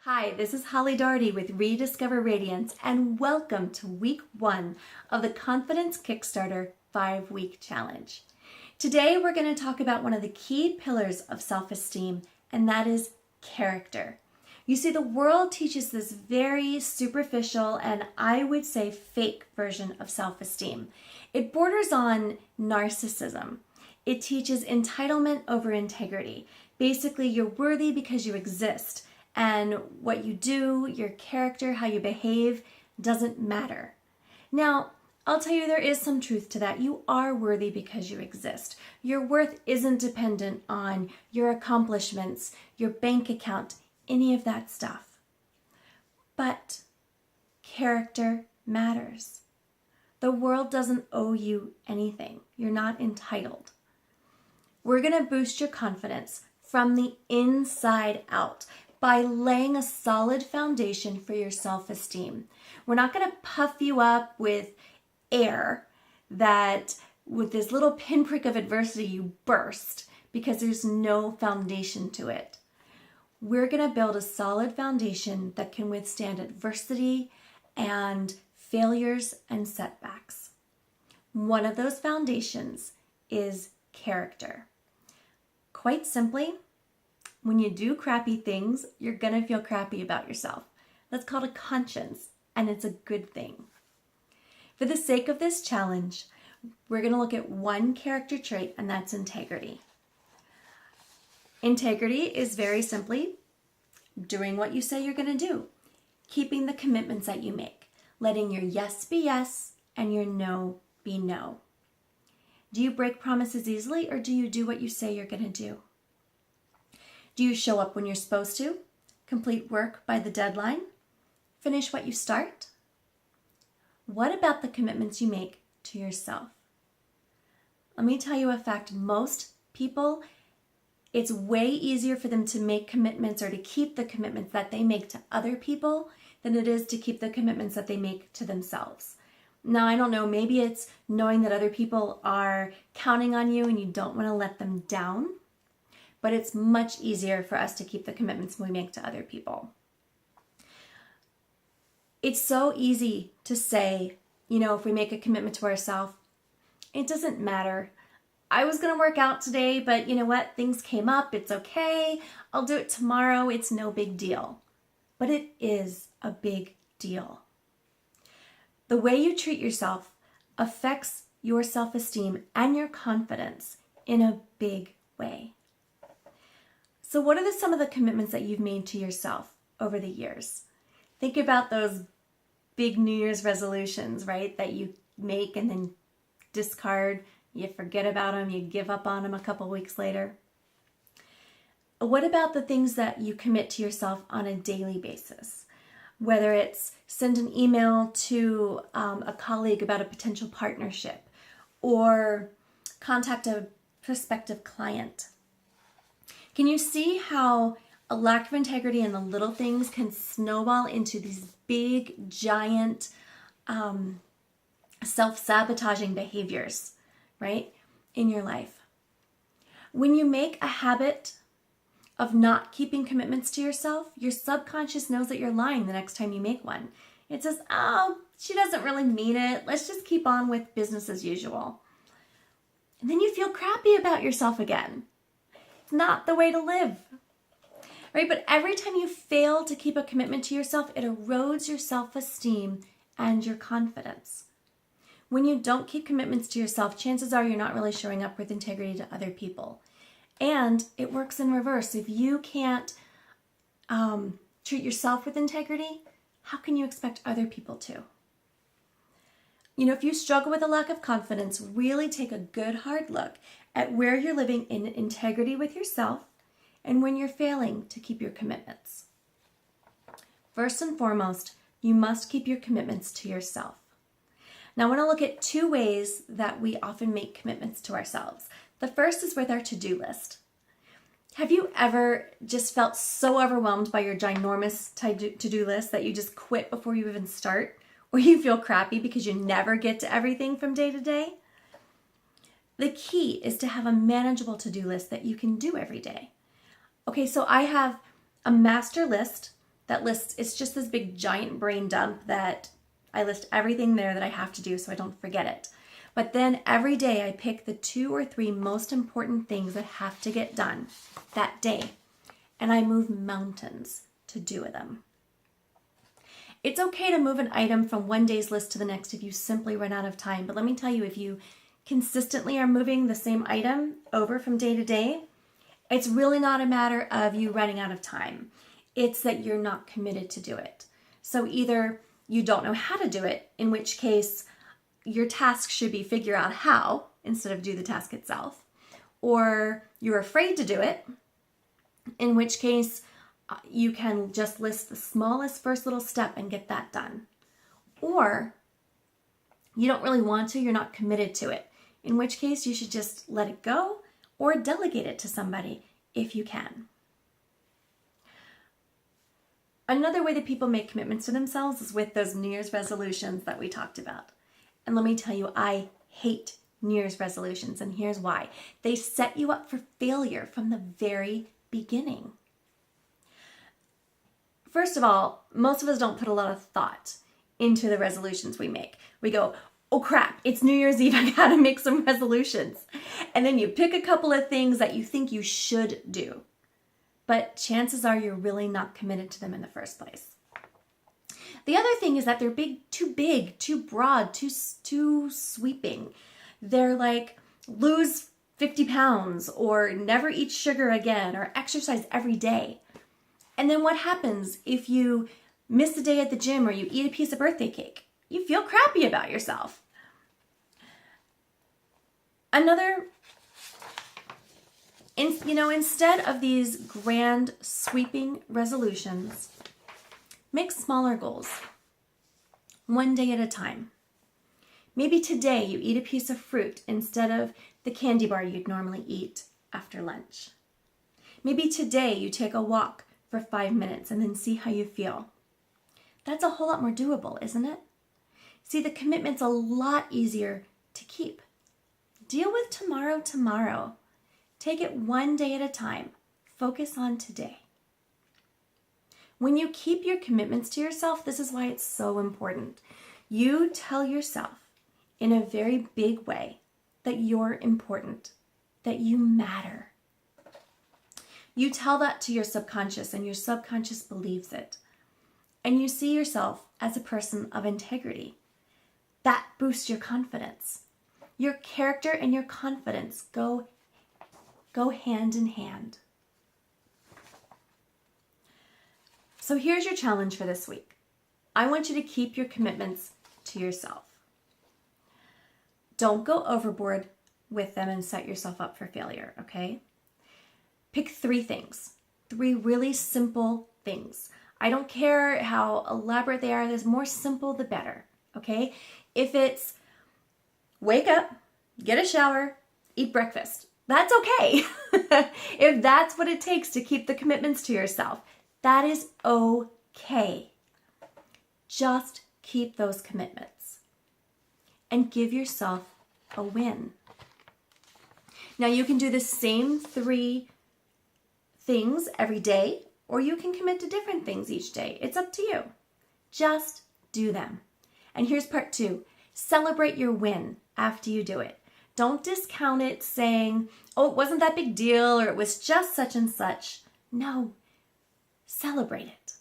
Hi, this is Holly Doherty with Rediscover Radiance, and welcome to week 1 of the Confidence Kickstarter 5-week challenge. Today we're going to talk about one of the key pillars of self-esteem, and that is character. You see, the world teaches this very superficial and I would say fake version of self-esteem. It borders on narcissism. It teaches entitlement over integrity. Basically, you're worthy because you exist. And what you do, your character, how you behave, doesn't matter. Now, I'll tell you there is some truth to that. You are worthy because you exist. Your worth isn't dependent on your accomplishments, your bank account, any of that stuff. But character matters. The world doesn't owe you anything. You're not entitled. We're going to boost your confidence from the inside out by laying a solid foundation for your self-esteem. We're not going to puff you up with air that with this little pinprick of adversity you burst because there's no foundation to it. We're going to build a solid foundation that can withstand adversity and failures and setbacks. One of those foundations is character. Quite simply, when you do crappy things, you're going to feel crappy about yourself. That's called a conscience, and it's a good thing. For the sake of this challenge, we're going to look at one character trait, and that's integrity. Integrity is very simply doing what you say you're going to do, keeping the commitments that you make, letting your yes be yes and your no be no. Do you break promises easily, or do you do what you say you're going to do? Do you show up when you're supposed to? Complete work by the deadline? Finish what you start? What about the commitments you make to yourself? Let me tell you a fact. Most people, it's way easier for them to make commitments or to keep the commitments that they make to other people than it is to keep the commitments that they make to themselves. Now, I don't know, maybe it's knowing that other people are counting on you and you don't want to let them down. But it's much easier for us to keep the commitments we make to other people. It's so easy to say, if we make a commitment to ourselves, it doesn't matter. I was going to work out today, but you know what? Things came up. It's okay. I'll do it tomorrow. It's no big deal. But it is a big deal. The way you treat yourself affects your self-esteem and your confidence in a big way. So what are some of the commitments that you've made to yourself over the years? Think about those big New Year's resolutions, right? That you make and then discard, you forget about them, you give up on them a couple weeks later. What about the things that you commit to yourself on a daily basis? Whether it's send an email to a colleague about a potential partnership or contact a prospective client. Can you see how a lack of integrity in the little things can snowball into these big, giant, self-sabotaging behaviors, right, in your life? When you make a habit of not keeping commitments to yourself, your subconscious knows that you're lying the next time you make one. It says, oh, she doesn't really mean it. Let's just keep on with business as usual. And then you feel crappy about yourself again. Not the way to live, right? But every time you fail to keep a commitment to yourself, it erodes your self-esteem and your confidence. When you don't keep commitments to yourself, chances are you're not really showing up with integrity to other people. And it works in reverse. If you can't treat yourself with integrity, how can you expect other people to? If you struggle with a lack of confidence, really take a good hard look at where you're living in integrity with yourself and when you're failing to keep your commitments. First and foremost, you must keep your commitments to yourself. Now, I want to look at 2 ways that we often make commitments to ourselves. The first is with our to-do list. Have you ever just felt so overwhelmed by your ginormous to-do list that you just quit before you even start? Or you feel crappy because you never get to everything from day to day? The key is to have a manageable to-do list that you can do every day. Okay, so I have a master list that lists, it's just this big giant brain dump that I list everything there that I have to do so I don't forget it. But then every day I pick the 2 or 3 most important things that have to get done that day, and I move mountains to do them. It's okay to move an item from one day's list to the next if you simply run out of time. But let me tell you, if you consistently are moving the same item over from day to day, it's really not a matter of you running out of time. It's that you're not committed to do it. So either you don't know how to do it, in which case your task should be figure out how instead of do the task itself, or you're afraid to do it, in which case you can just list the smallest first little step and get that done. Or you don't really want to, you're not committed to it, in which case you should just let it go or delegate it to somebody if you can. Another way that people make commitments to themselves is with those New Year's resolutions that we talked about. And let me tell you, I hate New Year's resolutions, and here's why. They set you up for failure from the very beginning. First of all, most of us don't put a lot of thought into the resolutions we make. We go, oh crap, it's New Year's Eve, I gotta make some resolutions. And then you pick a couple of things that you think you should do. But chances are you're really not committed to them in the first place. The other thing is that they're big, too broad, too sweeping. They're like, lose 50 pounds, or never eat sugar again, or exercise every day. And then what happens if you miss a day at the gym or you eat a piece of birthday cake? You feel crappy about yourself. Instead of these grand sweeping resolutions, make smaller goals, one day at a time. Maybe today you eat a piece of fruit instead of the candy bar you'd normally eat after lunch. Maybe today you take a walk for 5 minutes and then see how you feel. That's a whole lot more doable, isn't it? See, the commitment's a lot easier to keep. Deal with tomorrow. Take it one day at a time. Focus on today. When you keep your commitments to yourself, this is why it's so important. You tell yourself in a very big way that you're important, that you matter. You tell that to your subconscious, and your subconscious believes it. And you see yourself as a person of integrity. That boosts your confidence. Your character and your confidence go hand in hand. So here's your challenge for this week. I want you to keep your commitments to yourself. Don't go overboard with them and set yourself up for failure, okay? Pick 3 things, 3 really simple things. I don't care how elaborate they are, the more simple the better, okay? If it's wake up, get a shower, eat breakfast, that's okay. If that's what it takes to keep the commitments to yourself, that is okay. Just keep those commitments and give yourself a win. Now you can do the same 3 things every day, or you can commit to different things each day. It's up to you. Just do them. And here's part 2. Celebrate your win after you do it. Don't discount it saying, oh, it wasn't that big deal, or it was just such and such. No, celebrate it.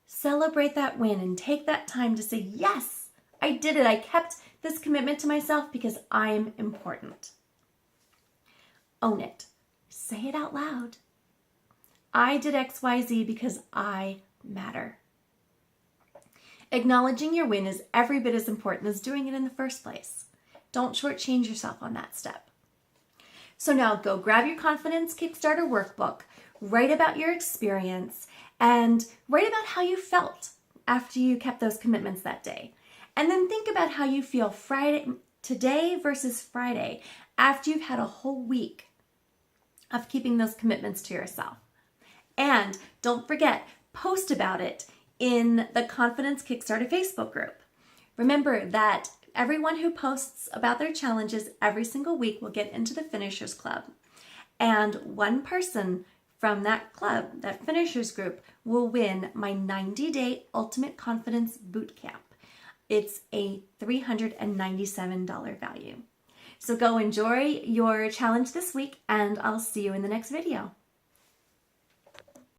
Celebrate that win and take that time to say, yes, I did it. I kept this commitment to myself because I'm important. Own it. Say it out loud. I did XYZ because I matter. Acknowledging your win is every bit as important as doing it in the first place. Don't shortchange yourself on that step. So now go grab your Confidence Kickstarter workbook, write about your experience, and write about how you felt after you kept those commitments that day. And then think about how you feel today versus Friday after you've had a whole week of keeping those commitments to yourself. And don't forget, post about it in the Confidence Kickstarter Facebook group. Remember that everyone who posts about their challenges every single week will get into the Finishers Club. And one person from that club, that finishers group, will win my 90-day Ultimate Confidence Bootcamp. It's a $397 value. So go enjoy your challenge this week, and I'll see you in the next video.